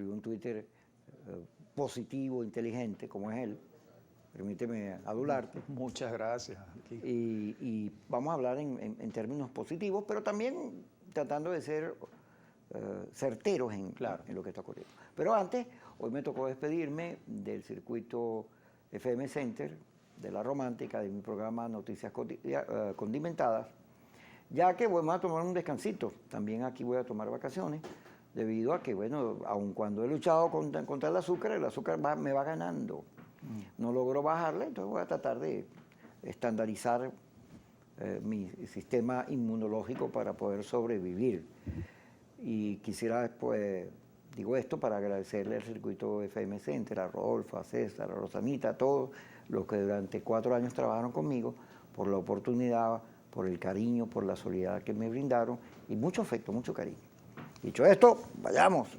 escribió un Twitter positivo, inteligente, como es él. Permíteme adularte. Muchas gracias. Y vamos a hablar en términos positivos, pero también tratando de ser certeros en lo que está ocurriendo. Pero antes, hoy me tocó despedirme del circuito FM Center, de La Romántica, de mi programa Noticias Condimentadas, ya que vamos a tomar un descansito. También aquí voy a tomar vacaciones, debido a que, bueno, aun cuando he luchado contra el azúcar me va ganando. No logro bajarle, entonces voy a tratar de estandarizar mi sistema inmunológico para poder sobrevivir. Y quisiera, pues, digo esto para agradecerle al circuito FM Center, a Rodolfo, a César, a Rosanita, a todos los que durante 4 años trabajaron conmigo, por la oportunidad, por el cariño, por la solidaridad que me brindaron y mucho afecto, mucho cariño. Dicho esto, vayamos.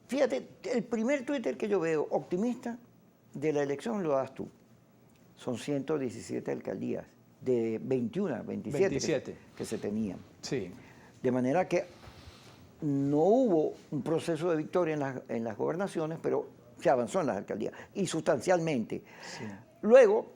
Fíjate, el primer Twitter que yo veo optimista de la elección lo das tú. Son 117 alcaldías, de 21, 27. Que se tenían. Sí. De manera que no hubo un proceso de victoria en las gobernaciones, pero se avanzó en las alcaldías, y sustancialmente. Sí. Luego,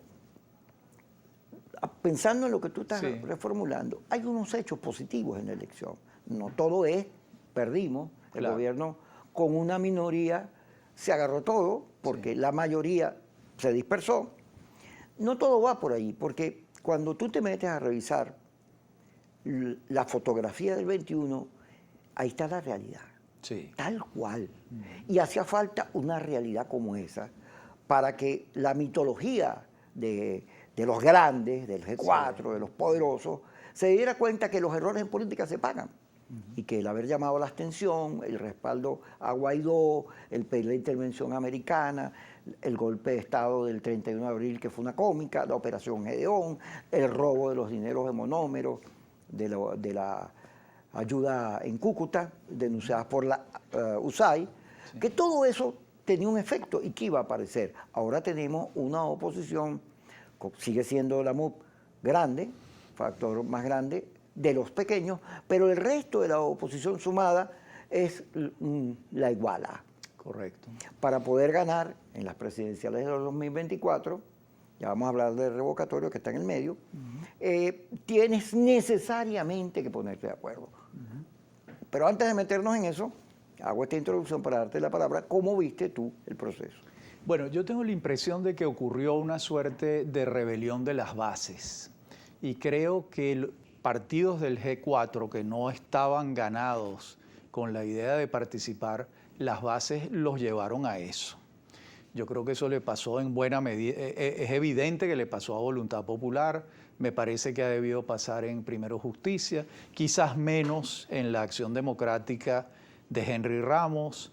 pensando en lo que tú estás reformulando, hay unos hechos positivos en la elección. No todo es, perdimos, el gobierno con una minoría se agarró todo, porque la mayoría se dispersó. No todo va por ahí, porque cuando tú te metes a revisar la fotografía del 21, ahí está la realidad, tal cual. Y hacía falta una realidad como esa para que la mitología de los grandes, del G4, de los poderosos, se diera cuenta que los errores en política se pagan. Y que el haber llamado a la abstención, el respaldo a Guaidó, el pedir la intervención americana, el golpe de Estado del 31 de abril, que fue una cómica, la operación Gedeón, el robo de los dineros de monómeros, de la ayuda en Cúcuta, denunciadas por la USAID, que todo eso tenía un efecto y que iba a aparecer. Ahora tenemos una oposición, sigue siendo la MUP grande, factor más grande de los pequeños, pero el resto de la oposición sumada es la iguala. Correcto. Para poder ganar en las presidenciales de los 2024, ya vamos a hablar del revocatorio que está en el medio, tienes necesariamente que ponerte de acuerdo. Pero antes de meternos en eso, hago esta introducción para darte la palabra. ¿Cómo viste tú el proceso? Bueno, yo tengo la impresión de que ocurrió una suerte de rebelión de las bases. Y creo que partidos del G4 que no estaban ganados con la idea de participar, las bases los llevaron a eso. Yo creo que eso le pasó en buena medida, es evidente que le pasó a Voluntad Popular, me parece que ha debido pasar en Primero Justicia, quizás menos en la Acción Democrática de Henry Ramos,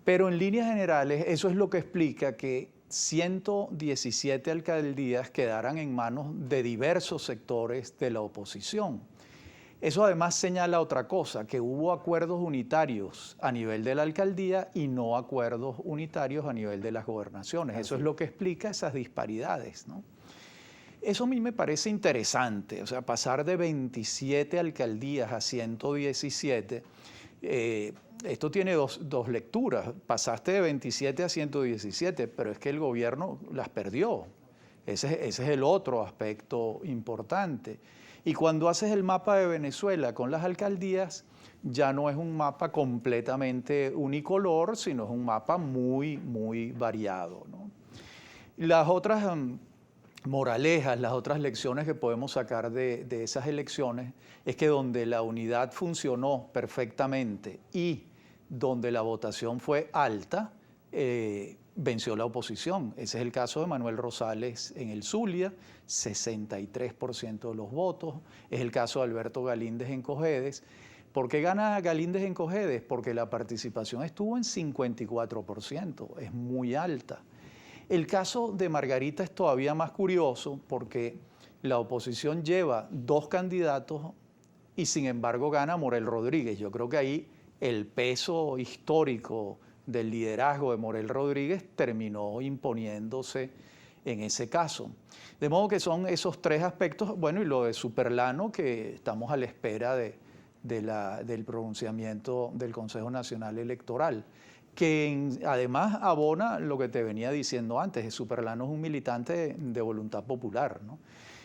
pero en líneas generales eso es lo que explica que 117 alcaldías quedaran en manos de diversos sectores de la oposición. Eso además señala otra cosa, que hubo acuerdos unitarios a nivel de la alcaldía y no acuerdos unitarios a nivel de las gobernaciones. Eso es lo que explica esas disparidades, ¿no? Eso a mí me parece interesante, o sea, pasar de 27 alcaldías a 117, esto tiene dos lecturas. Pasaste de 27 a 117, pero es que el gobierno las perdió. Ese es el otro aspecto importante. Y cuando haces el mapa de Venezuela con las alcaldías, ya no es un mapa completamente unicolor, sino es un mapa muy, muy variado, ¿no? Las otras moralejas, las otras lecciones que podemos sacar de esas elecciones es que donde la unidad funcionó perfectamente y donde la votación fue alta, venció la oposición. Ese es el caso de Manuel Rosales en el Zulia, 63% de los votos. Es el caso de Alberto Galíndez en Cojedes. ¿Por qué gana Galíndez en Cojedes? Porque la participación estuvo en 54%, es muy alta. El caso de Margarita es todavía más curioso porque la oposición lleva 2 candidatos y sin embargo gana Morel Rodríguez. Yo creo que ahí el peso histórico del liderazgo de Morel Rodríguez terminó imponiéndose en ese caso. De modo que son esos 3 aspectos, bueno, y lo de Superlano, que estamos a la espera de del pronunciamiento del Consejo Nacional Electoral, que además abona lo que te venía diciendo antes. Superlano es un militante de Voluntad Popular, ¿no?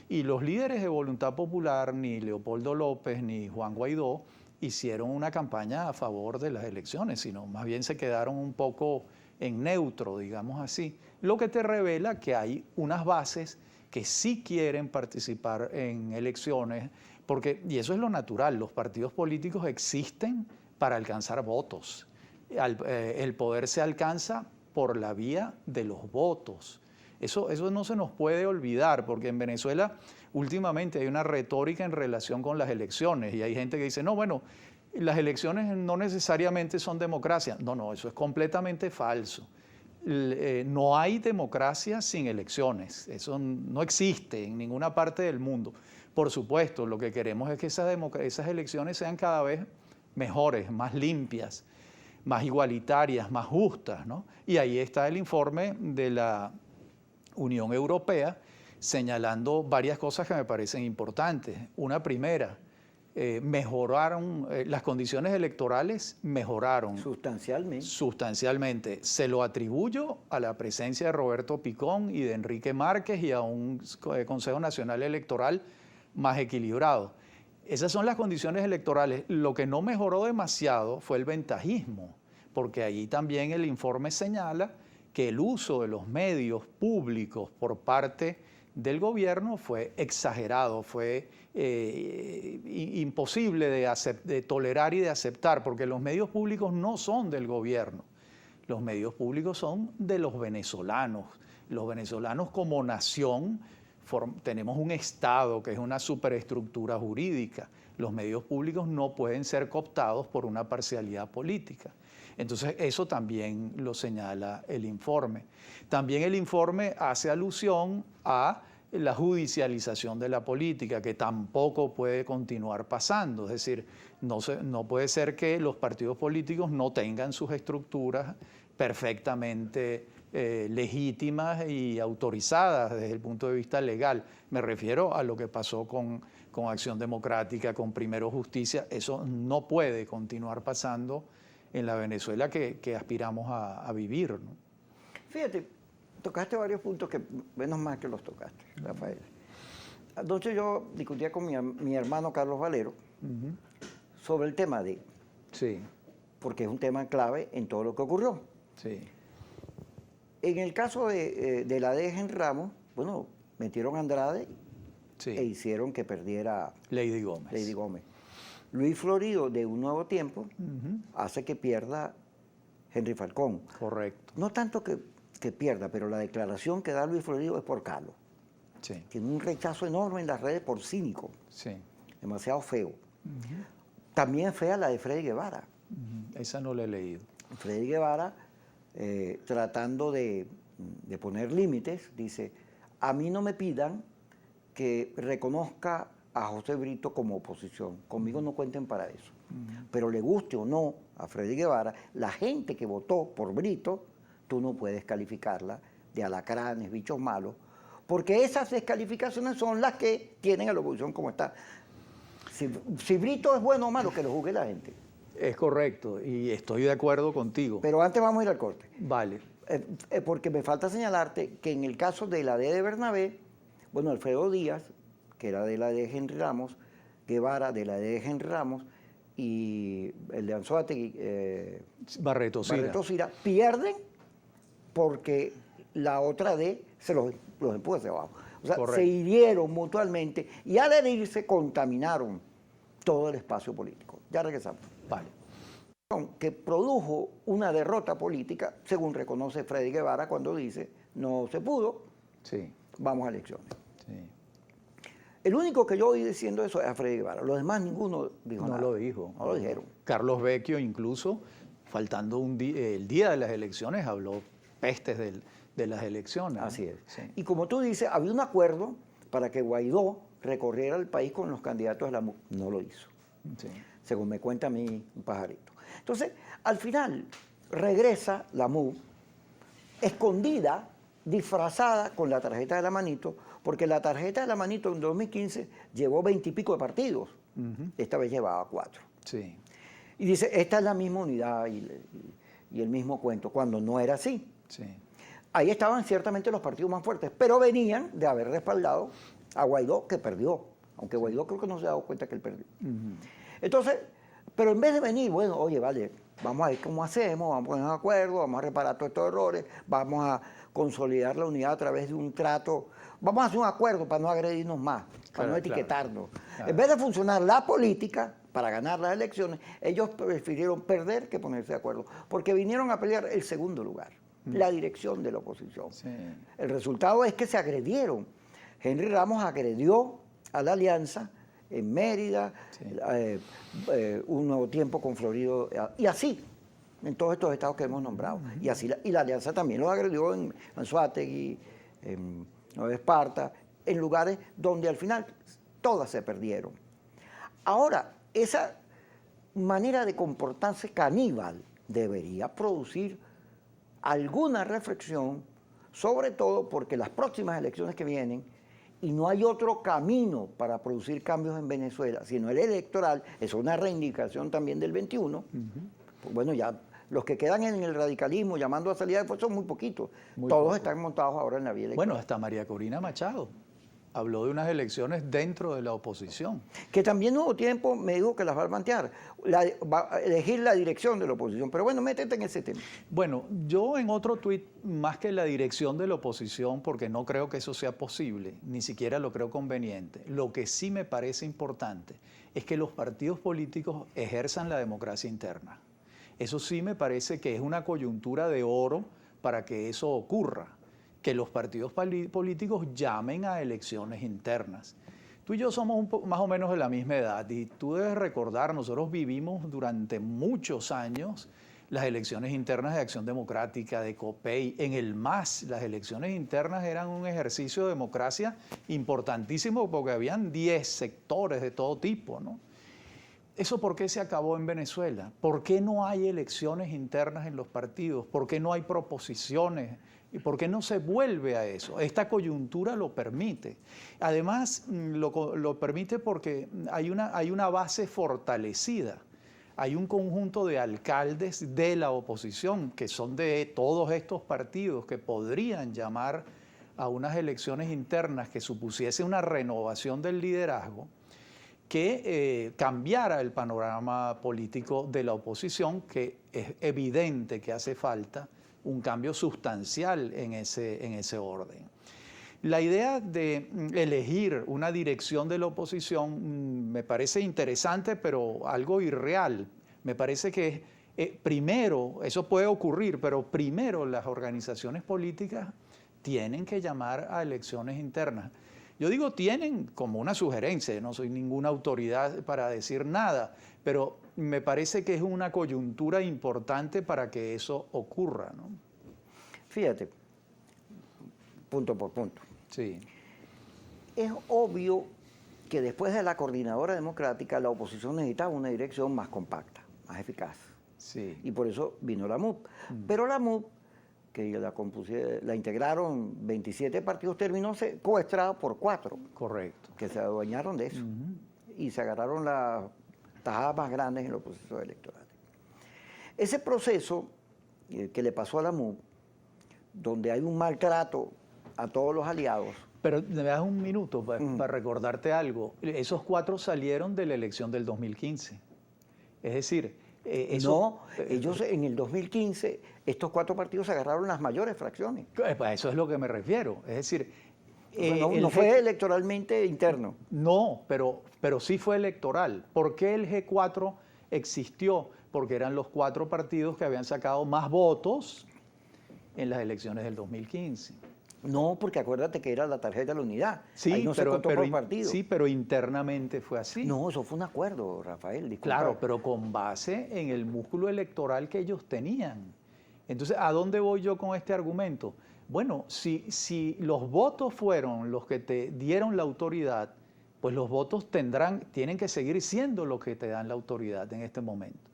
Y los líderes de Voluntad Popular, ni Leopoldo López ni Juan Guaidó, hicieron una campaña a favor de las elecciones, sino más bien se quedaron un poco en neutro, digamos así, lo que te revela que hay unas bases que sí quieren participar en elecciones, porque, y eso es lo natural, los partidos políticos existen para alcanzar votos. El poder se alcanza por la vía de los votos. Eso no se nos puede olvidar, porque en Venezuela últimamente hay una retórica en relación con las elecciones y hay gente que dice, no, bueno, las elecciones no necesariamente son democracia. No, eso es completamente falso. No hay democracia sin elecciones. Eso no existe en ninguna parte del mundo. Por supuesto, lo que queremos es que esas elecciones sean cada vez mejores, más limpias, más igualitarias, más justas, ¿no? Y ahí está el informe de la Unión Europea señalando varias cosas que me parecen importantes. Una primera, mejoraron, las condiciones electorales mejoraron. Sustancialmente. Sustancialmente. Se lo atribuyo a la presencia de Roberto Picón y de Enrique Márquez y a un Consejo Nacional Electoral más equilibrado. Esas son las condiciones electorales. Lo que no mejoró demasiado fue el ventajismo, porque allí también el informe señala que el uso de los medios públicos por parte del gobierno fue exagerado, fue imposible de tolerar y de aceptar, porque los medios públicos no son del gobierno, los medios públicos son de los venezolanos. Los venezolanos como nación tenemos un Estado que es una superestructura jurídica. Los medios públicos no pueden ser cooptados por una parcialidad política. Entonces, eso también lo señala el informe. También el informe hace alusión a la judicialización de la política, que tampoco puede continuar pasando. Es decir, no puede ser que los partidos políticos no tengan sus estructuras perfectamente legítimas y autorizadas desde el punto de vista legal. Me refiero a lo que pasó con Acción Democrática, con Primero Justicia. Eso no puede continuar pasando en la Venezuela que aspiramos a vivir, ¿no? Fíjate, tocaste varios puntos que menos mal que los tocaste, Rafael. Anoche yo discutía con mi hermano Carlos Valero sobre el tema de... Sí. Porque es un tema clave en todo lo que ocurrió. Sí. En el caso de la de Henry Ramos, bueno, metieron a Andrade e hicieron que perdiera Lady Gómez. Luis Florido, de Un Nuevo Tiempo, hace que pierda Henry Falcón. Correcto. No tanto que pierda, pero la declaración que da Luis Florido es por Carlos. Sí. Tiene un rechazo enorme en las redes por cínico. Sí. Demasiado feo. También fea la de Freddy Guevara. Esa no la he leído. Freddy Guevara, tratando de poner límites, dice, a mí no me pidan que reconozca a José Brito como oposición. Conmigo no cuenten para eso. Pero le guste o no a Freddy Guevara, la gente que votó por Brito, tú no puedes calificarla de alacranes, bichos malos, porque esas descalificaciones son las que tienen a la oposición como está. Si Brito es bueno o malo, que lo juzgue la gente. Es correcto, y estoy de acuerdo contigo. Pero antes vamos a ir al corte. Vale. Porque me falta señalarte que en el caso de la D de Bernabé, bueno, Alfredo Díaz, que era de la de Henry Ramos, Guevara de la de Henry Ramos, y el de Anzoátegui, Barreto Sira, pierden porque la otra D se los empuja hacia abajo. O sea, se hirieron mutuamente y al herirse contaminaron todo el espacio político. Ya regresamos. Vale. Que produjo una derrota política, según reconoce Freddy Guevara cuando dice, no se pudo, vamos a elecciones. Sí. El único que yo oí diciendo eso es a Freddy Guevara, los demás ninguno dijo nada. No lo dijo. No lo dijeron. Carlos Vecchio incluso, faltando el día de las elecciones, habló pestes de las elecciones. Así es. Sí. Y como tú dices, había un acuerdo para que Guaidó recorriera el país con los candidatos de la MUD. No lo hizo. Sí. Según me cuenta a mí un pajarito. Entonces, al final, regresa la MUD, escondida, disfrazada con la tarjeta de la manito, porque la tarjeta de la manito en 2015 llevó 20 y pico de partidos. Esta vez llevaba 4. Sí. Y dice, esta es la misma unidad y el mismo cuento, cuando no era así. Sí. Ahí estaban ciertamente los partidos más fuertes, pero venían de haber respaldado a Guaidó, que perdió, aunque Guaidó creo que no se ha dado cuenta que él perdió. Entonces, pero en vez de venir, bueno, oye, vale, vamos a ver cómo hacemos, vamos a poner un acuerdo, vamos a reparar todos estos errores, vamos a consolidar la unidad a través de un trato, vamos a hacer un acuerdo para no agredirnos más, para no etiquetarnos. Claro. En vez de funcionar la política para ganar las elecciones, ellos prefirieron perder que ponerse de acuerdo, porque vinieron a pelear el segundo lugar, la dirección de la oposición. Sí. El resultado es que se agredieron. Henry Ramos agredió a la alianza en Mérida, sí. Un Nuevo Tiempo con Florido, y así, en todos estos estados que hemos nombrado. Y así y la alianza también los agredió en Anzoátegui, en Nueva Esparta, en lugares donde al final todas se perdieron. Ahora, esa manera de comportarse caníbal debería producir alguna reflexión, sobre todo porque las próximas elecciones que vienen, y no hay otro camino para producir cambios en Venezuela, sino el electoral, es una reivindicación también del 21, pues bueno, ya los que quedan en el radicalismo llamando a salida de fuerza son muy poquitos, todos están montados ahora en la vía electoral. Bueno, hasta María Corina Machado habló de unas elecciones dentro de la oposición. Que también Nuevo Tiempo me dijo que las va a plantear, va a elegir la dirección de la oposición. Pero bueno, métete en ese tema. Bueno, yo en otro tuit, más que la dirección de la oposición, porque no creo que eso sea posible, ni siquiera lo creo conveniente, lo que sí me parece importante es que los partidos políticos ejerzan la democracia interna. Eso sí me parece que es una coyuntura de oro para que eso ocurra, que los partidos políticos llamen a elecciones internas. Tú y yo somos más o menos de la misma edad y tú debes recordar, nosotros vivimos durante muchos años las elecciones internas de Acción Democrática, de COPEI. En el MAS, las elecciones internas eran un ejercicio de democracia importantísimo porque habían 10 sectores de todo tipo, ¿no? ¿Eso por qué se acabó en Venezuela? ¿Por qué no hay elecciones internas en los partidos? ¿Por qué no hay proposiciones? ¿Y por qué no se vuelve a eso? Esta coyuntura lo permite. Además, lo permite porque hay una base fortalecida. Hay un conjunto de alcaldes de la oposición que son de todos estos partidos que podrían llamar a unas elecciones internas que supusiese una renovación del liderazgo que cambiara el panorama político de la oposición, que es evidente que hace falta un cambio sustancial en ese orden. La idea de elegir una dirección de la oposición me parece interesante, pero algo irreal. Me parece que primero, eso puede ocurrir, pero primero las organizaciones políticas tienen que llamar a elecciones internas. Yo digo tienen como una sugerencia, no soy ninguna autoridad para decir nada, pero me parece que es una coyuntura importante para que eso ocurra, ¿no? Fíjate, punto por punto. Sí. Es obvio que después de la coordinadora democrática, la oposición necesitaba una dirección más compacta, más eficaz. Sí. Y por eso vino la MUP. Pero la MUP, que la integraron 27 partidos, terminó coestrada por 4. Correcto. Que se adueñaron de eso. Y se agarraron las tajadas más grandes en los procesos electorales. Ese proceso que le pasó a la MUP, donde hay un maltrato a todos los aliados. Pero me das un minuto para recordarte algo. Esos 4 salieron de la elección del 2015. Es decir, no, ellos en el 2015, estos 4 partidos agarraron las mayores fracciones. A eso es lo que me refiero. Es decir, no fue electoralmente interno. No, pero sí fue electoral. ¿Por qué el G4 existió? Porque eran los 4 partidos que habían sacado más votos en las elecciones del 2015. No, porque acuérdate que era la tarjeta de la unidad. Sí, ahí no se contó por partido. Sí, pero internamente fue así. No, eso fue un acuerdo, Rafael. Disculpa. Claro, pero con base en el músculo electoral que ellos tenían. Entonces, ¿a dónde voy yo con este argumento? Bueno, si los votos fueron los que te dieron la autoridad, pues los votos tienen que seguir siendo los que te dan la autoridad en este momento.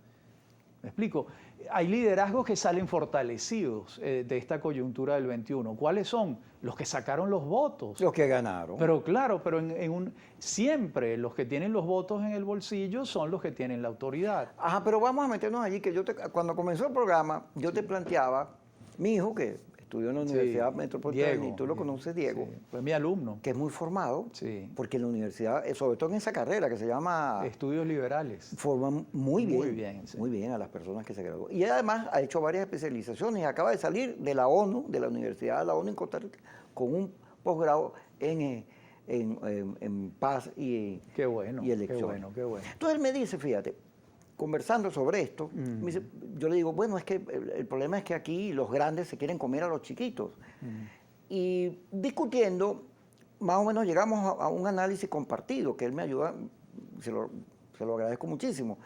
¿Me explico? Hay liderazgos que salen fortalecidos de esta coyuntura del 21. ¿Cuáles son? Los que sacaron los votos. Los que ganaron. Pero claro, pero siempre los que tienen los votos en el bolsillo son los que tienen la autoridad. Ajá, pero vamos a meternos allí, que cuando comenzó el programa, yo te planteaba, mi hijo, que estudió en la Universidad Metropolitana, Diego, y tú lo conoces, Diego. Sí, fue mi alumno. Que es muy formado, Sí. porque en la universidad, sobre todo en esa carrera que se llama... Estudios liberales. Forman muy bien, sí. muy bien a las personas que se gradúan. Y además ha hecho varias especializaciones. Acaba de salir de la ONU, de la Universidad de la ONU en Costa Rica, con un posgrado en paz y qué bueno, y elecciones. Qué bueno, qué bueno. Entonces él me dice, fíjate, conversando sobre esto, me dice, yo le digo, bueno, es que el problema es que aquí los grandes se quieren comer a los chiquitos. Y discutiendo, más o menos llegamos a un análisis compartido, que él me ayuda, se lo agradezco muchísimo.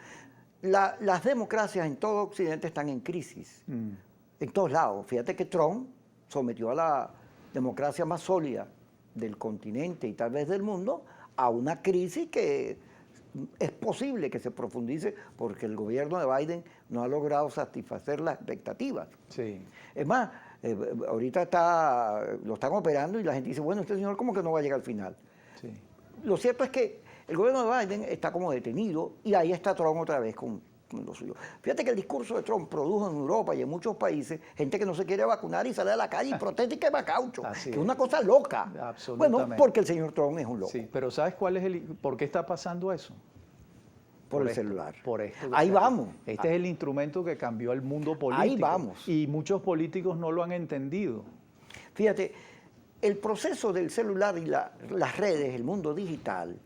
Las democracias en todo Occidente están en crisis, en todos lados. Fíjate que Trump sometió a la democracia más sólida del continente y tal vez del mundo a una crisis que es posible que se profundice porque el gobierno de Biden no ha logrado satisfacer las expectativas. Sí. Es más, ahorita lo están operando y la gente dice, bueno, este señor como que no va a llegar al final. Sí. Lo cierto es que el gobierno de Biden está como detenido y ahí está Trump otra vez con lo suyo. Fíjate que el discurso de Trump produjo en Europa y en muchos países gente que no se quiere vacunar y sale a la calle y protesta y quema caucho, que es una cosa loca. Absolutamente. Bueno, porque el señor Trump es un loco. Sí, pero ¿sabes por qué está pasando eso? Por el celular. Por esto. Ahí vamos. Este es el instrumento que cambió el mundo político. Ahí vamos. Y muchos políticos no lo han entendido. Fíjate, el proceso del celular y las redes, el mundo digital,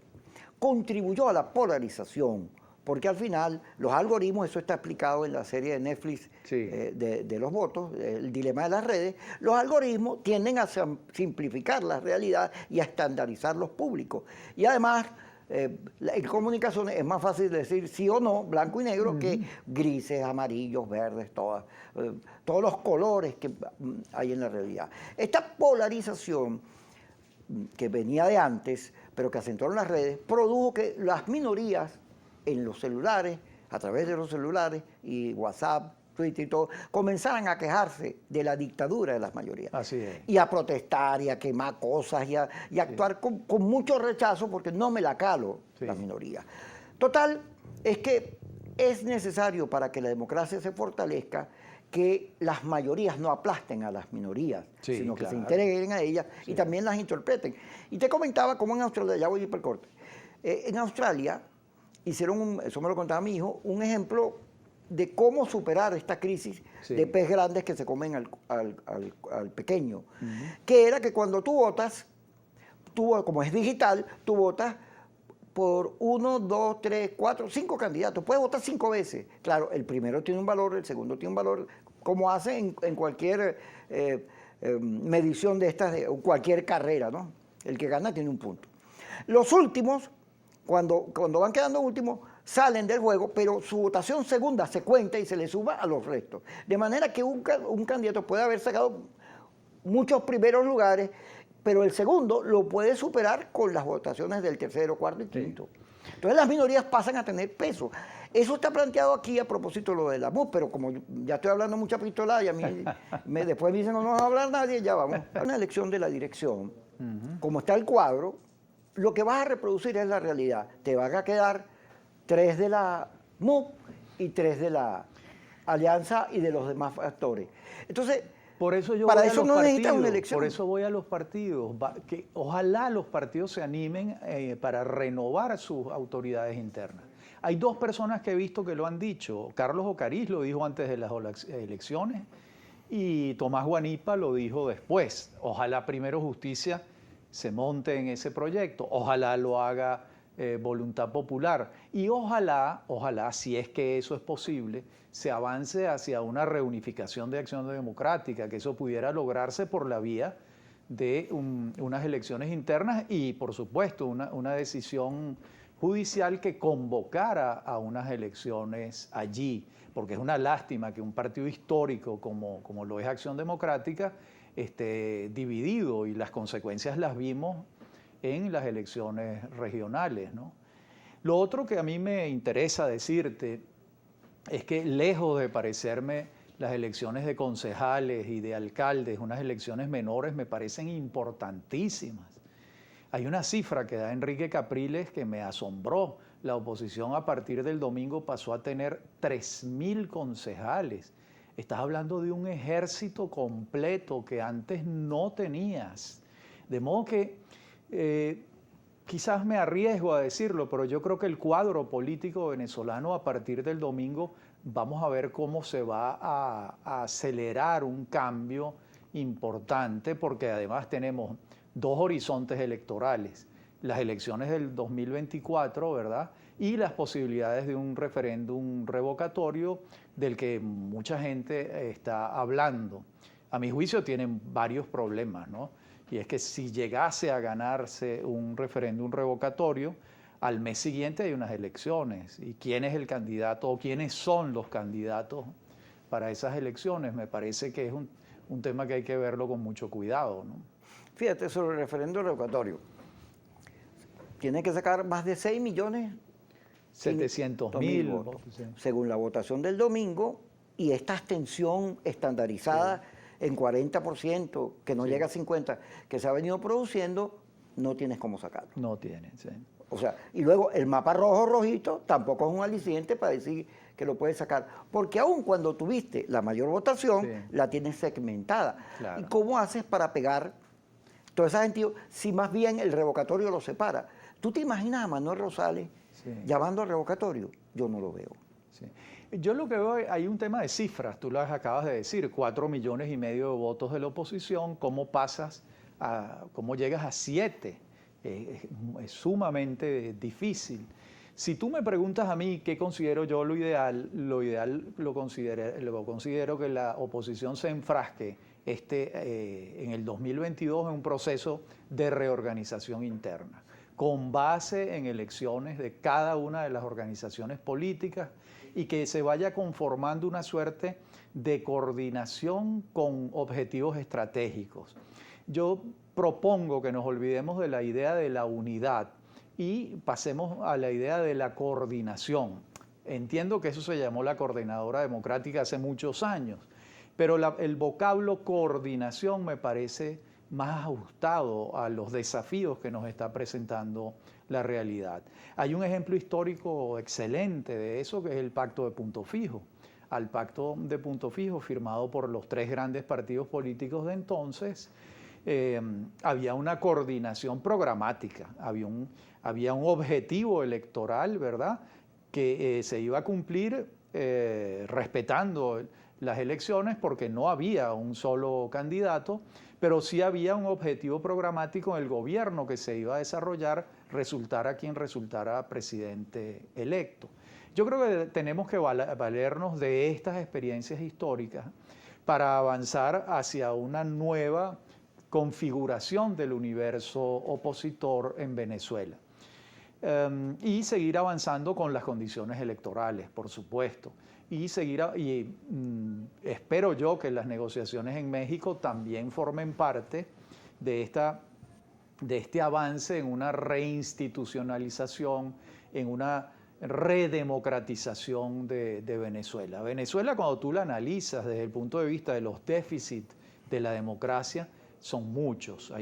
contribuyó a la polarización, porque al final los algoritmos, eso está explicado en la serie de Netflix de los votos, el dilema de las redes, los algoritmos tienden a simplificar la realidad y a estandarizar los públicos. Y además, en comunicaciones es más fácil decir sí o no, blanco y negro, que grises, amarillos, verdes, todos los colores que hay en la realidad. Esta polarización que venía de antes, pero que acentuaron las redes, produjo que las minorías en los celulares, a través de los celulares y WhatsApp, Twitter y todo, comenzaran a quejarse de la dictadura de las mayorías. Así es. Y a protestar y a quemar cosas y a actuar con mucho rechazo porque no me la calo la minoría. Total, es que es necesario para que la democracia se fortalezca que las mayorías no aplasten a las minorías, sino que se integren a ellas y también las interpreten. Y te comentaba cómo en Australia, ya voy a ir para el corte, en Australia hicieron, eso me lo contaba mi hijo, un ejemplo de cómo superar esta crisis de pez grandes que se comen al pequeño, que era que cuando tú votas, como es digital, tú votas por 1, 2, 3, 4, 5 candidatos. Puedes votar 5 veces. Claro, el primero tiene un valor, el segundo tiene un valor, como hacen en cualquier medición de estas, cualquier carrera, ¿no? El que gana tiene un punto. Los últimos, cuando van quedando últimos, salen del juego, pero su votación segunda se cuenta y se le suma a los restos. De manera que un candidato puede haber sacado muchos primeros lugares, pero el segundo lo puede superar con las votaciones del tercero, cuarto y quinto. Entonces las minorías pasan a tener peso. Eso está planteado aquí a propósito de lo de la MUD, pero como ya estoy hablando mucha pistola y a mí después me dicen no va a hablar nadie, ya vamos. Una elección de la dirección, como está el cuadro, lo que vas a reproducir es la realidad. Te van a quedar 3 de la MUD y 3 de la Alianza y de los demás factores. Entonces, por eso yo para voy eso a los no partidos, necesitas una elección. Por eso voy a los partidos. Que ojalá los partidos se animen para renovar sus autoridades internas. Hay 2 personas que he visto que lo han dicho. Carlos Ocariz lo dijo antes de las elecciones y Tomás Guanipa lo dijo después. Ojalá primero Justicia se monte en ese proyecto. Ojalá lo haga Voluntad Popular. Y ojalá, si es que eso es posible, se avance hacia una reunificación de Acción Democrática, que eso pudiera lograrse por la vía de unas elecciones internas y, por supuesto, una decisión judicial que convocara a unas elecciones allí, porque es una lástima que un partido histórico como lo es Acción Democrática esté dividido y las consecuencias las vimos en las elecciones regionales, ¿no? Lo otro que a mí me interesa decirte es que lejos de parecerme las elecciones de concejales y de alcaldes, unas elecciones menores, me parecen importantísimas. Hay una cifra que da Enrique Capriles que me asombró. La oposición a partir del domingo pasó a tener 3.000 concejales. Estás hablando de un ejército completo que antes no tenías. De modo que quizás me arriesgo a decirlo, pero yo creo que el cuadro político venezolano a partir del domingo vamos a ver cómo se va a acelerar un cambio importante, porque además tenemos dos horizontes electorales, las elecciones del 2024, ¿verdad? Y las posibilidades de un referéndum revocatorio del que mucha gente está hablando. A mi juicio tienen varios problemas, ¿no? Y es que si llegase a ganarse un referéndum revocatorio, al mes siguiente hay unas elecciones. ¿Y quién es el candidato o quiénes son los candidatos para esas elecciones? Me parece que es un tema que hay que verlo con mucho cuidado, ¿no? Fíjate, sobre el referéndum revocatorio. Tiene que sacar más de 6.700.000 votos, según la votación del domingo, y esta abstención estandarizada en 40%, que no llega a 50%, que se ha venido produciendo, no tienes cómo sacarlo. No tienes, sí. O sea, y luego el mapa rojo-rojito tampoco es un aliciente para decir que lo puedes sacar, porque aun cuando tuviste la mayor votación, la tienes segmentada. Claro. ¿Y cómo haces para pegar toda esa gente? Si más bien el revocatorio lo separa. ¿Tú te imaginas a Manuel Rosales llamando al revocatorio? Yo no lo veo. Sí. Yo lo que veo, hay un tema de cifras, tú las acabas de decir, 4,5 millones de votos de la oposición, ¿cómo llegas a 7? Es sumamente difícil. Si tú me preguntas a mí qué considero yo lo ideal lo considero que la oposición se enfrasque en el 2022 en un proceso de reorganización interna, con base en elecciones de cada una de las organizaciones políticas y que se vaya conformando una suerte de coordinación con objetivos estratégicos. Yo propongo que nos olvidemos de la idea de la unidad y pasemos a la idea de la coordinación. Entiendo que eso se llamó la Coordinadora Democrática hace muchos años, pero el vocablo coordinación me parece más ajustado a los desafíos que nos está presentando la realidad. Hay un ejemplo histórico excelente de eso, que es el Pacto de Punto Fijo. Al Pacto de Punto Fijo, firmado por los 3 grandes partidos políticos de entonces, había una coordinación programática, había un objetivo electoral, ¿verdad?, que se iba a cumplir respetando las elecciones, porque no había un solo candidato, pero sí había un objetivo programático en el gobierno que se iba a desarrollar, resultara quien resultara presidente electo. Yo creo que tenemos que valernos de estas experiencias históricas para avanzar hacia una nueva configuración del universo opositor en Venezuela. Y seguir avanzando con las condiciones electorales, por supuesto. Y espero yo que las negociaciones en México también formen parte de este avance en una reinstitucionalización, en una redemocratización de Venezuela. Venezuela, cuando tú la analizas desde el punto de vista de los déficits de la democracia, son muchos.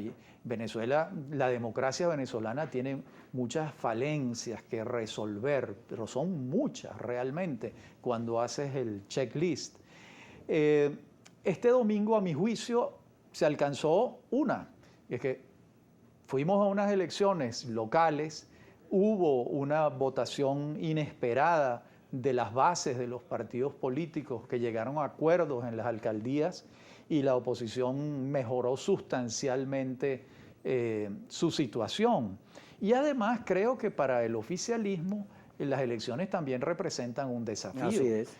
La democracia venezolana tiene muchas falencias que resolver, pero son muchas realmente cuando haces el checklist. Este domingo, a mi juicio, se alcanzó y es que fuimos a unas elecciones locales, hubo una votación inesperada de las bases de los partidos políticos que llegaron a acuerdos en las alcaldías y la oposición mejoró sustancialmente su situación. Y además creo que para el oficialismo las elecciones también representan un desafío. Así es.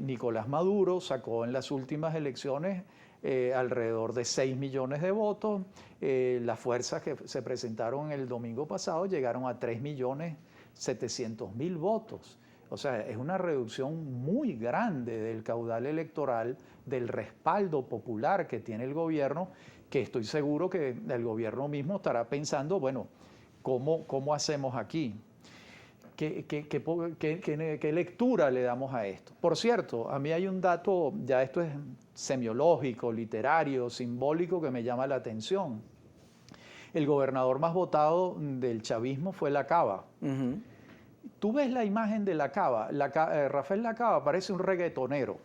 Nicolás Maduro sacó en las últimas elecciones alrededor de 6 millones de votos. Las fuerzas que se presentaron el domingo pasado llegaron a 3.700.000 votos. O sea, es una reducción muy grande del caudal electoral, del respaldo popular que tiene el gobierno, que estoy seguro que el gobierno mismo estará pensando, bueno, ¿cómo hacemos aquí? ¿Qué lectura le damos a esto? Por cierto, a mí hay un dato, ya esto es semiológico, literario, simbólico, que me llama la atención. El gobernador más votado del chavismo fue Lacaba. Tú ves la imagen de Lacaba, Rafael Lacaba parece un reggaetonero,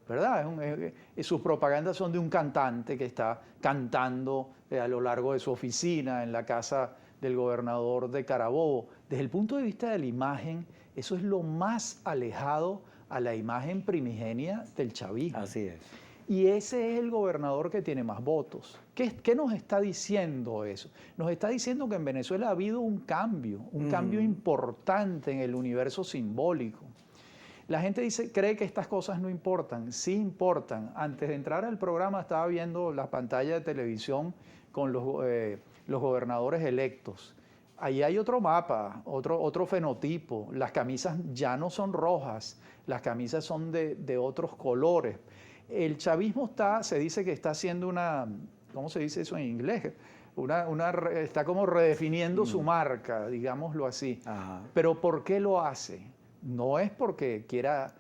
¿verdad? Sus propagandas son de un cantante que está cantando a lo largo de su oficina en la casa del gobernador de Carabobo. Desde el punto de vista de la imagen, eso es lo más alejado a la imagen primigenia del chavismo. Así es. Y ese es el gobernador que tiene más votos. ¿Qué nos está diciendo eso? Nos está diciendo que en Venezuela ha habido un cambio importante en el universo simbólico. La gente cree que estas cosas no importan. Sí importan. Antes de entrar al programa estaba viendo la pantalla de televisión con los gobernadores electos. Ahí hay otro mapa, otro fenotipo. Las camisas ya no son rojas, las camisas son de otros colores. El chavismo se dice que está haciendo una, ¿cómo se dice eso en inglés? Está como redefiniendo su marca, digámoslo así. Ajá. Pero ¿por qué lo hace? No es porque quiera,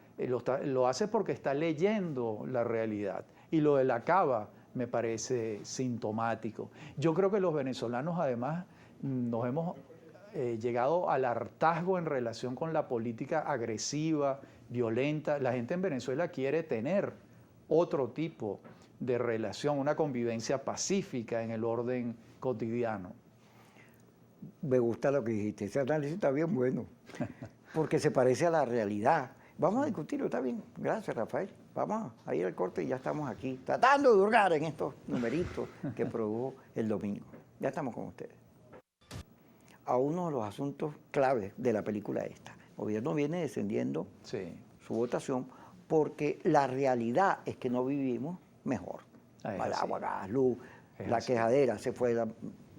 lo hace porque está leyendo la realidad. Y lo de Lacaba me parece sintomático. Yo creo que los venezolanos además nos hemos llegado al hartazgo en relación con la política agresiva, violenta. La gente en Venezuela quiere tener otro tipo de relación, una convivencia pacífica en el orden cotidiano. Me gusta lo que dijiste, ese análisis está bien bueno, porque se parece a la realidad. Vamos a discutirlo, está bien. Gracias, Rafael. Vamos a ir al corte y ya estamos aquí, tratando de hurgar en estos numeritos que produjo el domingo. Ya estamos con ustedes. A uno de los asuntos claves de la película esta. El gobierno viene descendiendo su votación porque la realidad es que no vivimos mejor. Mal agua, gas, luz, la quejadera, se fue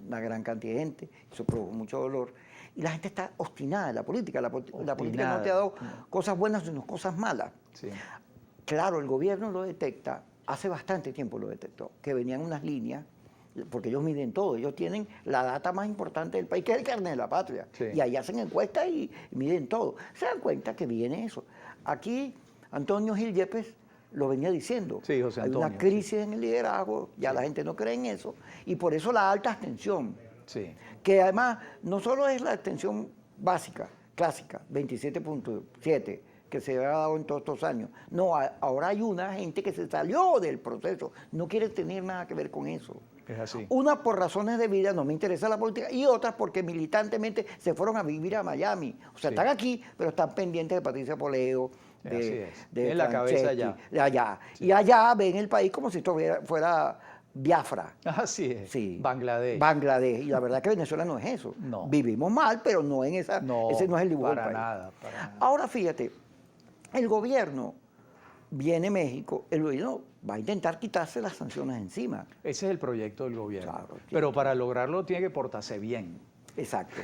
una gran cantidad de gente, eso produjo mucho dolor. Y la gente está obstinada en la política. La política no te ha dado cosas buenas, sino cosas malas. Sí. Claro, el gobierno lo detecta, hace bastante tiempo lo detectó, que venían unas líneas, porque ellos miden todo, ellos tienen la data más importante del país, que es el carnet de la patria. Sí. Y ahí hacen encuestas y miden todo. Se dan cuenta que viene eso. Aquí Antonio Gil Yepes lo venía diciendo. Sí, José Antonio. Hay una crisis en el liderazgo, ya la gente no cree en eso, y por eso la alta abstención. Sí. Que además no solo es la abstención básica, clásica, 27.7, que se ha dado en todos estos años. No, ahora hay una gente que se salió del proceso, no quiere tener nada que ver con eso. Es así. Una por razones de vida, no me interesa la política, y otras porque militantemente se fueron a vivir a Miami. O sea, están aquí, pero están pendientes de Patricia Poleo, de la cabeza allá. De allá. Sí. Y allá ven el país como si esto fuera Biafra. Así es. Sí. Bangladesh. Bangladesh. Y la verdad que Venezuela no es eso. No. Vivimos mal, pero no en esa. No, ese no es el dibujo para del país. Nada, para nada. Ahora fíjate, el gobierno, viene México, el gobierno va a intentar quitarse las sanciones encima. Ese es el proyecto del gobierno. Claro, pero para lograrlo tiene que portarse bien. Exacto.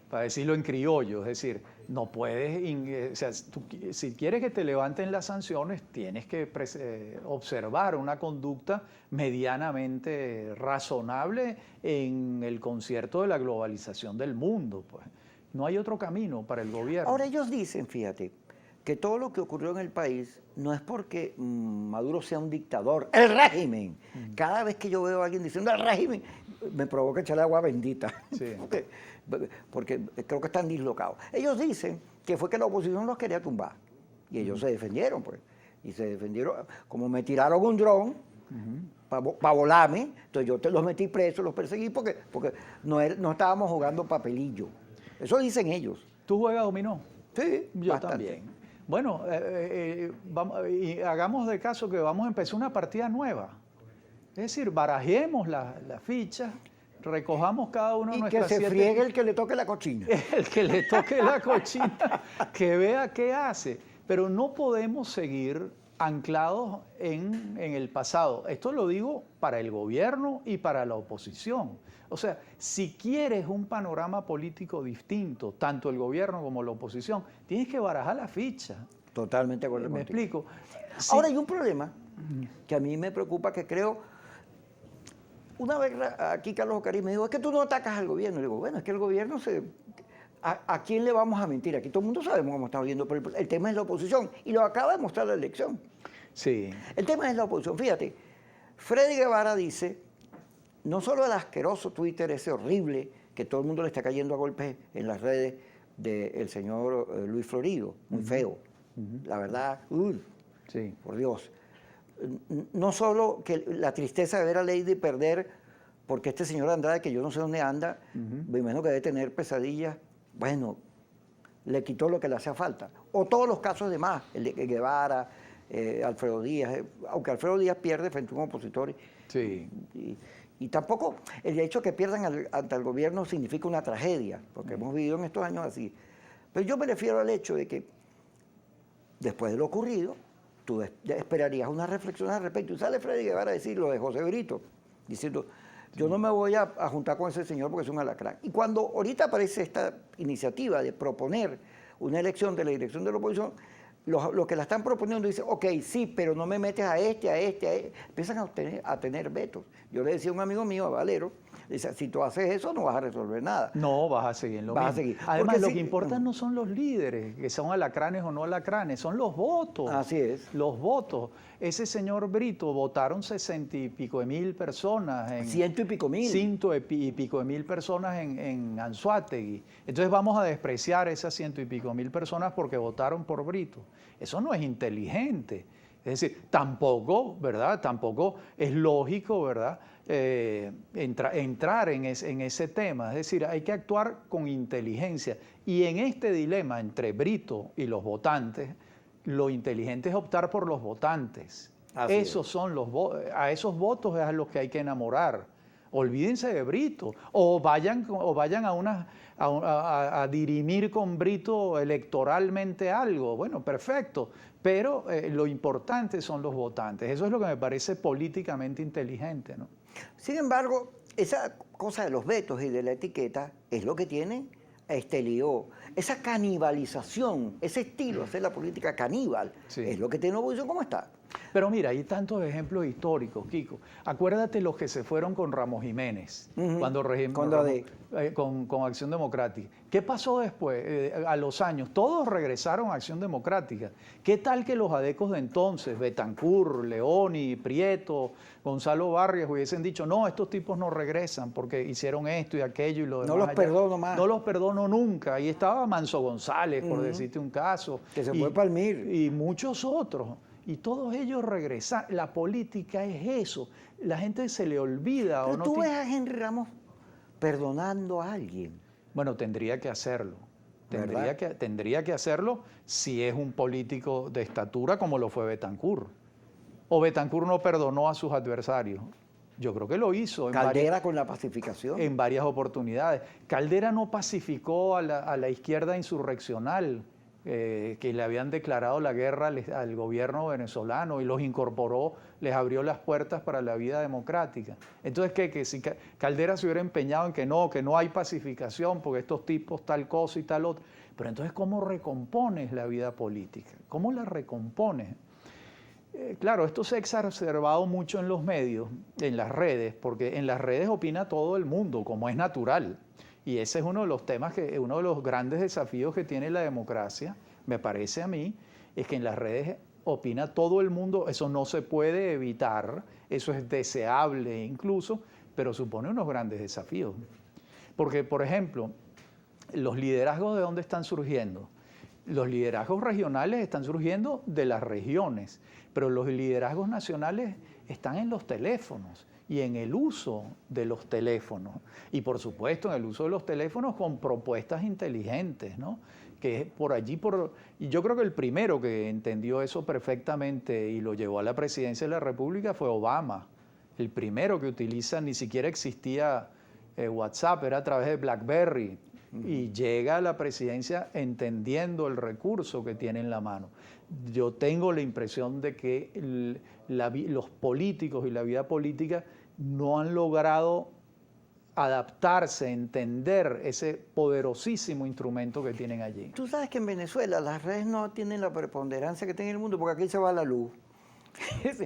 Para decirlo en criollo, es decir, no puedes, o sea, si quieres que te levanten las sanciones, tienes que observar una conducta medianamente razonable en el concierto de la globalización del mundo. Pues. No hay otro camino para el gobierno. Ahora ellos dicen, fíjate, que todo lo que ocurrió en el país no es porque Maduro sea un dictador, el régimen. Cada vez que yo veo a alguien diciendo el régimen, me provoca echarle agua bendita. Sí. Porque creo que están dislocados. Ellos dicen que fue que la oposición los quería tumbar. Y ellos se defendieron, pues. Y se defendieron, como me tiraron un dron para volarme, entonces yo los metí presos, los perseguí porque no estábamos jugando papelillo. Eso dicen ellos. ¿Tú juegas dominó? Sí, yo bastante. También. Bueno, y hagamos de caso que vamos a empezar una partida nueva. Es decir, barajemos las fichas, recojamos cada uno de nuestras y que se friegue el que le toque la cochina. El que le toque la cochina, que vea qué hace. Pero no podemos seguir anclados en el pasado. Esto lo digo para el gobierno y para la oposición. O sea, si quieres un panorama político distinto, tanto el gobierno como la oposición, tienes que barajar la ficha. Totalmente de acuerdo contigo. ¿Me explico? Sí. Ahora hay un problema que a mí me preocupa, que creo... Una vez aquí Carlos Ocarí me dijo, es que tú no atacas al gobierno. Y le digo, bueno, es que el gobierno ¿A quién le vamos a mentir? Aquí todo el mundo sabemos cómo estamos viendo, pero el tema es la oposición, y lo acaba de mostrar la elección. Sí. El tema es la oposición. Fíjate, Freddy Guevara dice, no solo el asqueroso Twitter ese horrible, que todo el mundo le está cayendo a golpes en las redes del señor Luis Florido, muy feo, la verdad, sí, por Dios. No solo que la tristeza de ver a Lady perder, porque este señor Andrade, que yo no sé dónde anda, me imagino que debe tener pesadillas, bueno, le quitó lo que le hacía falta. O todos los casos de más, el de Guevara, Alfredo Díaz, aunque Alfredo Díaz pierde frente a un opositor. Sí. Y tampoco el hecho de que pierdan ante el gobierno significa una tragedia, porque hemos vivido en estos años así. Pero yo me refiero al hecho de que después de lo ocurrido, tú esperarías una reflexión al respecto. Y sale Freddy Guevara a decir lo de José Brito, diciendo, yo no me voy a juntar con ese señor porque es un alacrán. Y cuando ahorita aparece esta iniciativa de proponer una elección de la dirección de la oposición, los que la están proponiendo dicen, ok, sí, pero no me metes a este. Empiezan a tener vetos. Yo le decía a un amigo mío, a Valero, dice, si tú haces eso no vas a resolver nada. No, vas a seguir en lo mismo. Vas a seguir. Además, Porque lo que importa no son los líderes, que son alacranes o no alacranes, son los votos. Así es. Los votos. Ese señor Brito votaron 60 y pico de mil personas. Ciento y pico mil. Ciento y pico de mil personas en Anzoátegui. Entonces vamos a despreciar esas ciento y pico mil personas porque votaron por Brito. Eso no es inteligente. Es decir, tampoco, ¿verdad? Tampoco es lógico, ¿verdad? Entrar en ese tema. Es decir, hay que actuar con inteligencia. Y en este dilema entre Brito y los votantes, lo inteligente es optar por los votantes. Esos son a esos votos es a los que hay que enamorar. Olvídense de Brito. O vayan a dirimir con Brito electoralmente algo. Bueno, perfecto. Pero lo importante son los votantes. Eso es lo que me parece políticamente inteligente, ¿no? Sin embargo, esa cosa de los vetos y de la etiqueta es lo que tiene a este lío. Esa canibalización, ese estilo, hacer la política caníbal, es lo que tiene la oposición como está. Pero mira, hay tantos ejemplos históricos, Kiko. Acuérdate los que se fueron con Ramos Jiménez, con Acción Democrática. ¿Qué pasó después? A los años, todos regresaron a Acción Democrática. ¿Qué tal que los adecos de entonces, Betancur, Leoni, Prieto, Gonzalo Barrios, hubiesen dicho, no, estos tipos no regresan porque hicieron esto y aquello y lo demás? No los perdono más. No los perdono nunca. Ahí estaba Manso González, por decirte un caso. Que se fue Palmir. Y muchos otros. Y todos ellos regresan. La política es eso. La gente se le olvida. Pero tú ves a Henry Ramos perdonando a alguien. Bueno, tendría que hacerlo. Tendría que hacerlo si es un político de estatura como lo fue Betancur. O Betancur no perdonó a sus adversarios. Yo creo que lo hizo. Caldera con la pacificación. En varias oportunidades. Caldera no pacificó a la izquierda insurreccional, que le habían declarado la guerra al gobierno venezolano y los incorporó, les abrió las puertas para la vida democrática. Entonces, que si Caldera se hubiera empeñado en que no hay pacificación porque estos tipos tal cosa y tal otra. Pero entonces, ¿cómo recompones la vida política? ¿Cómo la recompones? Claro, esto se ha exacerbado mucho en los medios, en las redes, porque en las redes opina todo el mundo, como es natural. Y ese es uno de los temas, uno de los grandes desafíos que tiene la democracia, me parece a mí, es que en las redes opina todo el mundo, eso no se puede evitar, eso es deseable incluso, pero supone unos grandes desafíos. Porque, por ejemplo, los liderazgos ¿de dónde están surgiendo? Los liderazgos regionales están surgiendo de las regiones, pero los liderazgos nacionales están en los teléfonos y en el uso de los teléfonos. Y por supuesto en el uso de los teléfonos con propuestas inteligentes, ¿no? Que por allí, y yo creo que el primero que entendió eso perfectamente y lo llevó a la presidencia de la República fue Obama. El primero que utiliza, ni siquiera existía WhatsApp, era a través de BlackBerry. Y llega a la presidencia entendiendo el recurso que tiene en la mano. Yo tengo la impresión de que los políticos y la vida política no han logrado adaptarse, entender ese poderosísimo instrumento que tienen allí. Tú sabes que en Venezuela las redes no tienen la preponderancia que tiene en el mundo, porque aquí se va la luz,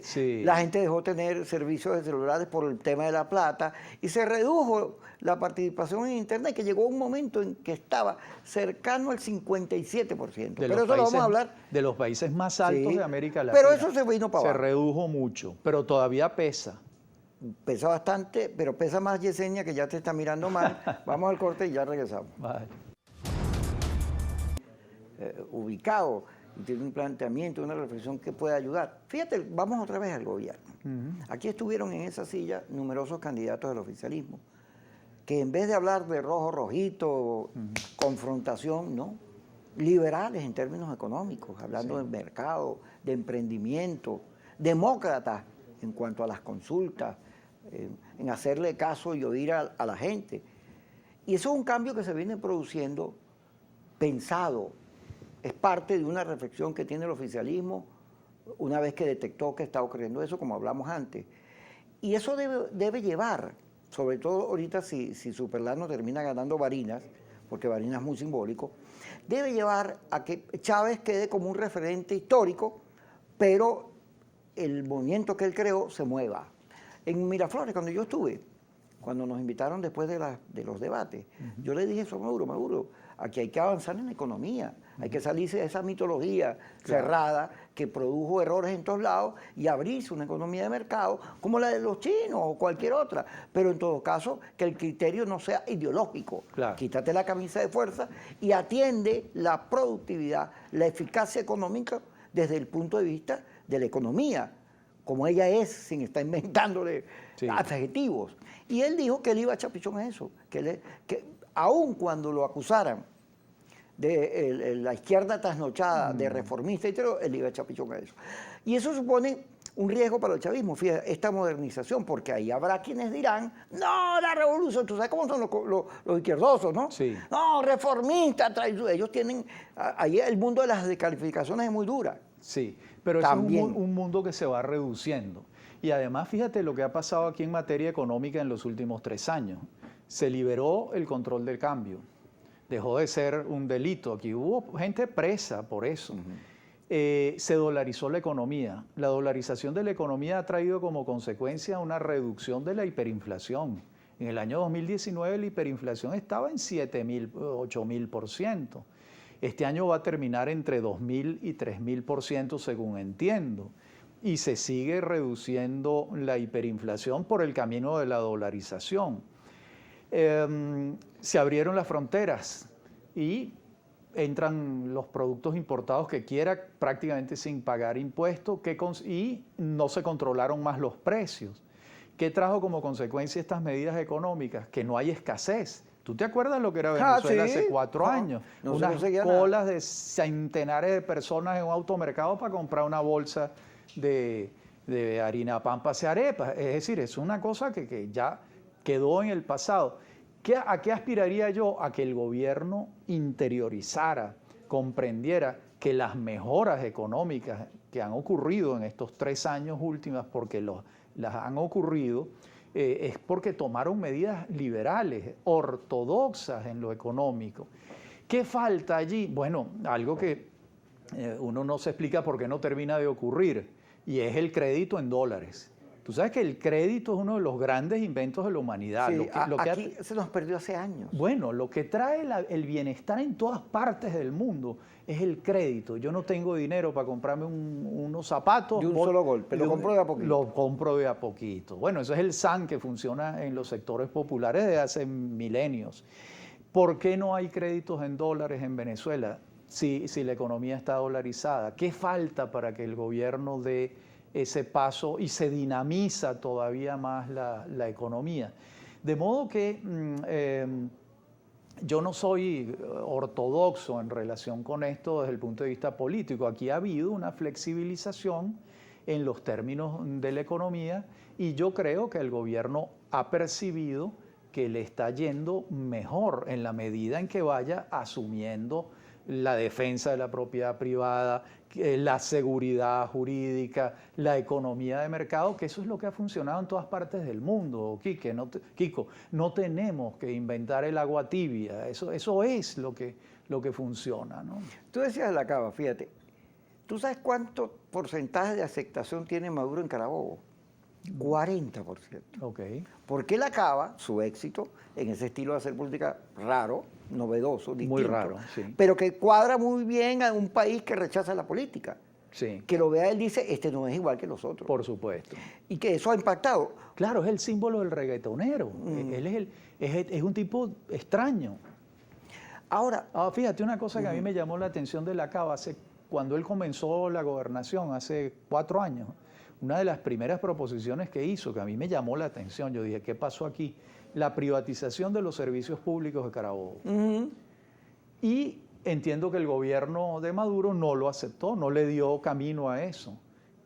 Sí. La gente dejó tener servicios de celulares por el tema de la plata y se redujo la participación en Internet, que llegó un momento en que estaba cercano al 57%. Pero eso lo vamos a hablar. De los países más altos Sí, de América Latina. pero eso se vino para abajo. Se redujo mucho, pero todavía pesa. Pesa bastante, pero pesa más Yesenia, que ya te está mirando mal. Vamos al corte y ya regresamos. Vale. Ubicado y tiene un planteamiento, una reflexión que puede ayudar. Fíjate, vamos otra vez al gobierno. Aquí estuvieron en esa silla numerosos candidatos del oficialismo, que en vez de hablar de rojo, rojito, confrontación, ¿no? Liberales en términos económicos, hablando del mercado, de emprendimiento, demócratas en cuanto a las consultas, en hacerle caso y oír a la gente. Y eso es un cambio que se viene produciendo pensado. Es parte de una reflexión que tiene el oficialismo una vez que detectó que está ocurriendo eso, como hablamos antes. Y eso debe llevar, sobre todo ahorita si Superlano termina ganando Barinas, porque Barinas es muy simbólico, debe llevar a que Chávez quede como un referente histórico, pero el movimiento que él creó se mueva. En Miraflores, cuando yo estuve, cuando nos invitaron después de los debates, yo le dije eso a Maduro, aquí hay que avanzar en la economía, hay que salirse de esa mitología cerrada que produjo errores en todos lados y abrirse una economía de mercado como la de los chinos o cualquier otra, pero en todo caso que el criterio no sea ideológico. Quítate la camisa de fuerza y atiende la productividad, la eficacia económica desde el punto de vista de la economía, como ella es, sin estar inventándole adjetivos. Y él dijo que él iba a chapichón a eso, que aun cuando lo acusaran de la izquierda trasnochada, de reformista y todo, él iba a chapichón a eso. Y eso supone un riesgo para el chavismo, fíjate, esta modernización, porque ahí habrá quienes dirán, no, la revolución, tú sabes cómo son los izquierdosos, ¿no? Sí. No, reformistas, ellos tienen, ahí el mundo de las descalificaciones es muy dura. Sí, pero eso es un mundo que se va reduciendo. Y además, fíjate lo que ha pasado aquí en materia económica en los últimos 3 años. Se liberó el control del cambio. Dejó de ser un delito. Aquí hubo gente presa por eso. Se dolarizó la economía. La dolarización de la economía ha traído como consecuencia una reducción de la hiperinflación. En el año 2019 la hiperinflación estaba en 7.000, 8.000%. Este año va a terminar entre 2.000 y 3.000%, según entiendo. Y se sigue reduciendo la hiperinflación por el camino de la dolarización. Se abrieron las fronteras y entran los productos importados que quiera prácticamente sin pagar impuestos y no se controlaron más los precios. ¿Qué trajo como consecuencia estas medidas económicas? Que no hay escasez. ¿Tú te acuerdas lo que era Venezuela hace 4 años? No unas colas de centenares de personas en un automercado para comprar una bolsa de harina, pampas y arepas. Es decir, es una cosa que ya quedó en el pasado. ¿A qué aspiraría yo? A que el gobierno interiorizara, comprendiera que las mejoras económicas que han ocurrido en estos 3 años últimos, porque las han ocurrido, es porque tomaron medidas liberales, ortodoxas en lo económico. ¿Qué falta allí? Bueno, algo que uno no se explica por qué no termina de ocurrir, y es el crédito en dólares. Tú sabes que el crédito es uno de los grandes inventos de la humanidad. Sí, aquí se nos perdió hace años. Bueno, lo que trae el bienestar en todas partes del mundo es el crédito. Yo no tengo dinero para comprarme unos zapatos. De un solo golpe, lo compro de a poquito. Lo compro de a poquito. Bueno, eso es el SAN que funciona en los sectores populares desde hace milenios. ¿Por qué no hay créditos en dólares en Venezuela si la economía está dolarizada? ¿Qué falta para que el gobierno dé ese paso y se dinamiza todavía más la economía? De modo que yo no soy ortodoxo en relación con esto desde el punto de vista político. Aquí ha habido una flexibilización en los términos de la economía y yo creo que el gobierno ha percibido que le está yendo mejor en la medida en que vaya asumiendo la defensa de la propiedad privada, la seguridad jurídica, la economía de mercado, que eso es lo que ha funcionado en todas partes del mundo, Kiko. No tenemos que inventar el agua tibia, eso es lo que funciona, ¿no? Tú decías la cava, fíjate, ¿Tú sabes cuánto porcentaje de aceptación tiene Maduro en Carabobo? 40%. Ok. Porque él acaba su éxito en ese estilo de hacer política raro, novedoso, distinto. Muy raro, sí. Pero que cuadra muy bien a un país que rechaza la política. Sí. Que lo vea él dice, este no es igual que los otros. Por supuesto. Y que eso ha impactado. Claro, es el símbolo del reggaetonero. Él es un tipo extraño. Ahora, fíjate, una cosa que a mí me llamó la atención de la Cava, cuando él comenzó la gobernación hace 4 años, una de las primeras proposiciones que hizo, que a mí me llamó la atención, yo dije, ¿qué pasó aquí? La privatización de los servicios públicos de Carabobo. Y entiendo que el gobierno de Maduro no lo aceptó, no le dio camino a eso.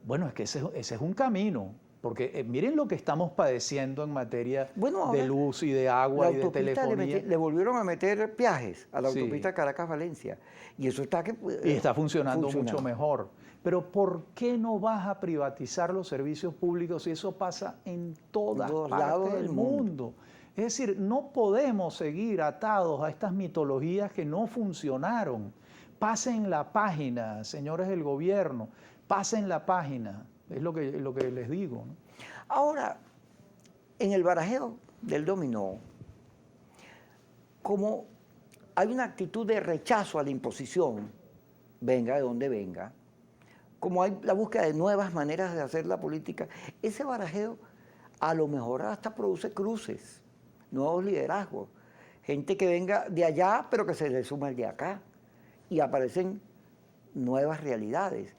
Bueno, es que ese es un camino, porque miren lo que estamos padeciendo en materia de luz y de agua y de telefonía. Le volvieron a meter peajes a la autopista Caracas-Valencia. Y eso está y está funcionando mucho mejor. Pero ¿por qué no vas a privatizar los servicios públicos si eso pasa en todas partes del mundo? Es decir, no podemos seguir atados a estas mitologías que no funcionaron. Pasen la página, señores del gobierno, pasen la página. Es lo que les digo, ¿no? Ahora, en el barajeo del dominó, como hay una actitud de rechazo a la imposición, venga de donde venga, como hay la búsqueda de nuevas maneras de hacer la política, ese barajeo a lo mejor hasta produce cruces, nuevos liderazgos, gente que venga de allá pero que se le suma el de acá y aparecen nuevas realidades.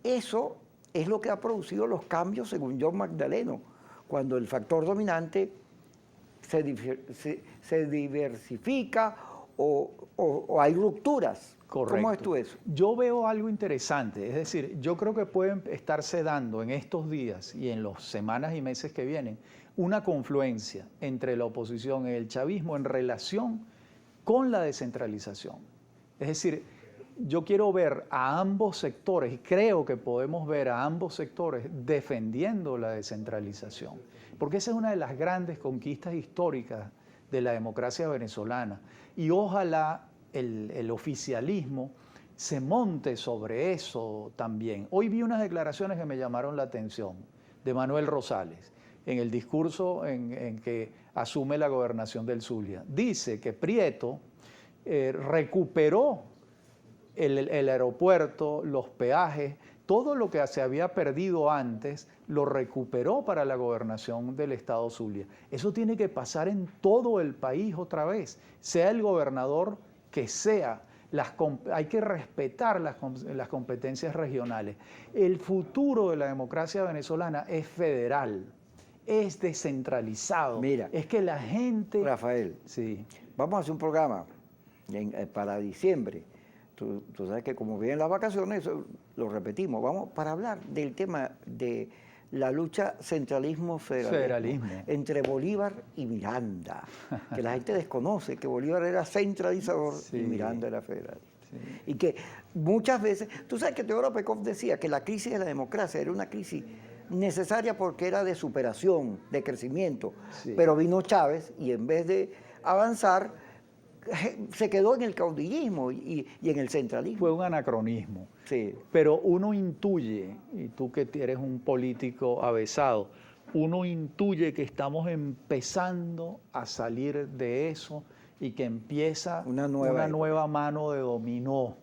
Eso es lo que ha producido los cambios según John Magdaleno, cuando el factor dominante se diversifica o hay rupturas. Correcto. ¿Cómo ves tú eso? Yo veo algo interesante, es decir, yo creo que pueden estarse dando en estos días y en las semanas y meses que vienen una confluencia entre la oposición y el chavismo en relación con la descentralización. Es decir, yo quiero ver a ambos sectores, y creo que podemos ver a ambos sectores defendiendo la descentralización, porque esa es una de las grandes conquistas históricas de la democracia venezolana. Y ojalá el oficialismo se monte sobre eso también. Hoy vi unas declaraciones que me llamaron la atención de Manuel Rosales en el discurso en que asume la gobernación del Zulia. Dice que Prieto recuperó el aeropuerto, los peajes, todo lo que se había perdido antes, lo recuperó para la gobernación del estado Zulia. Eso tiene que pasar en todo el país otra vez, sea el gobernador que sea. Hay que respetar las competencias regionales. El futuro de la democracia venezolana es federal, es descentralizado. Mira, es que la gente... Rafael, sí. Vamos a hacer un programa para diciembre. Tú sabes que como vienen las vacaciones, eso lo repetimos. Vamos para hablar del tema de la lucha centralismo-federalismo entre Bolívar y Miranda, que la gente desconoce que Bolívar era centralizador y Miranda era federal. Sí. Y que muchas veces, tú sabes que Teodoro Pekov decía que la crisis de la democracia era una crisis necesaria porque era de superación, de crecimiento, pero vino Chávez y en vez de avanzar, se quedó en el caudillismo y en el centralismo. Fue un anacronismo. Sí. Pero uno intuye, y tú que eres un político avesado, uno intuye que estamos empezando a salir de eso y que empieza una nueva mano de dominó.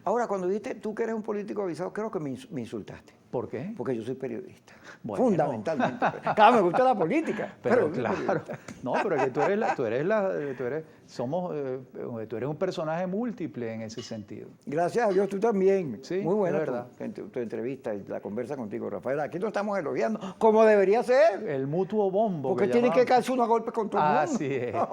Ahora, cuando dijiste tú que eres un político avisado, creo que me insultaste. ¿Por qué? Porque yo soy periodista. Bueno. Fundamentalmente. Claro, me gusta la política. Pero claro. No, pero es que tú eres un personaje múltiple en ese sentido. Gracias a Dios, tú también. Sí, muy buena tu entrevista y la conversa contigo, Rafael. Aquí nos estamos elogiando, como debería ser. El mutuo bombo. Porque tiene que caerse uno a golpes con todo el mundo. Así es. No,